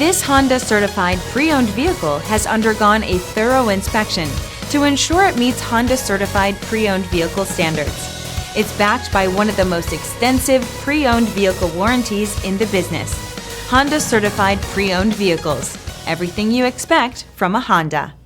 This Honda certified pre-owned vehicle has undergone a thorough inspection to ensure it meets Honda certified pre-owned vehicle standards. It's backed by one of the most extensive pre-owned vehicle warranties in the business. Honda certified pre-owned vehicles. Everything you expect from a Honda.